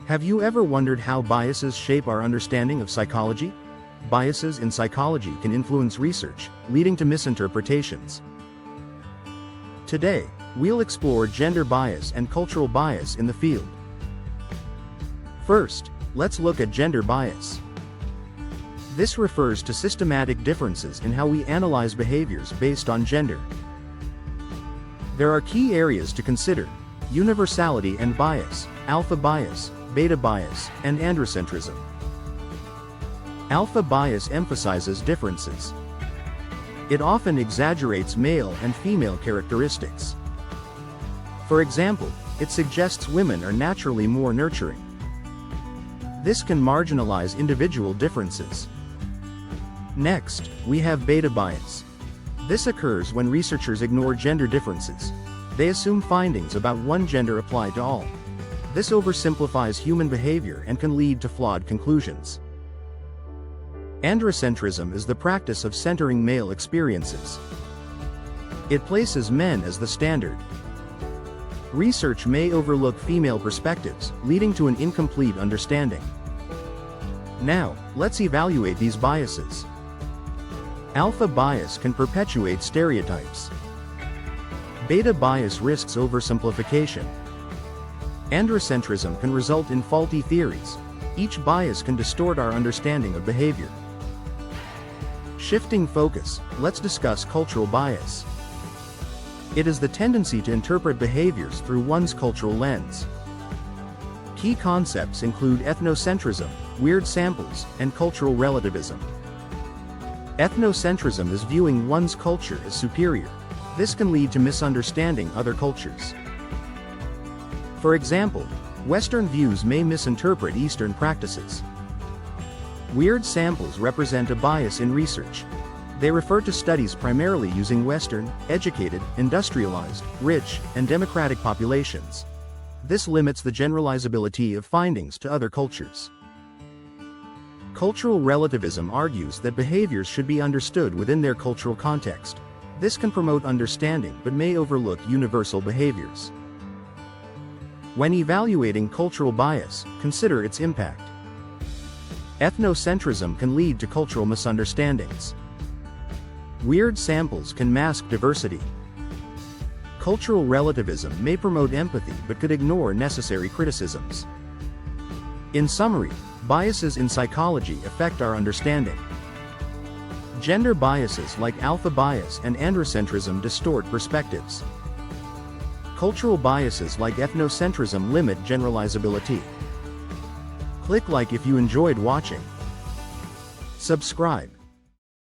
Have you ever wondered how biases shape our understanding of psychology? Biases in psychology can influence research, leading to misinterpretations. Today, we'll explore gender bias and cultural bias in the field. First, let's look at gender bias. This refers to systematic differences in how we analyze behaviors based on gender. There are key areas to consider: universality and bias, alpha bias, beta bias, and androcentrism. Alpha bias emphasizes differences. It often exaggerates male and female characteristics. For example, it suggests women are naturally more nurturing. This can marginalize individual differences. Next, we have beta bias. This occurs when researchers ignore gender differences. They assume findings about one gender apply to all. This oversimplifies human behavior and can lead to flawed conclusions. Androcentrism is the practice of centering male experiences. It places men as the standard. Research may overlook female perspectives, leading to an incomplete understanding. Now, let's evaluate these biases. Alpha bias can perpetuate stereotypes. Beta bias risks oversimplification. Androcentrism can result in faulty theories. Each bias can distort our understanding of behavior. Shifting focus, let's discuss cultural bias. It is the tendency to interpret behaviors through one's cultural lens. Key concepts include ethnocentrism, weird samples, and cultural relativism. Ethnocentrism is viewing one's culture as superior. This can lead to misunderstanding other cultures. For example, Western views may misinterpret Eastern practices. Weird samples represent a bias in research. They refer to studies primarily using Western, educated, industrialized, rich, and democratic populations. This limits the generalizability of findings to other cultures. Cultural relativism argues that behaviors should be understood within their cultural context. This can promote understanding but may overlook universal behaviors. When evaluating cultural bias, consider its impact. Ethnocentrism can lead to cultural misunderstandings. Weird samples can mask diversity. Cultural relativism may promote empathy but could ignore necessary criticisms. In summary, biases in psychology affect our understanding. Gender biases like alpha bias and androcentrism distort perspectives. Cultural biases like ethnocentrism limit generalizability. Click like if you enjoyed watching. Subscribe.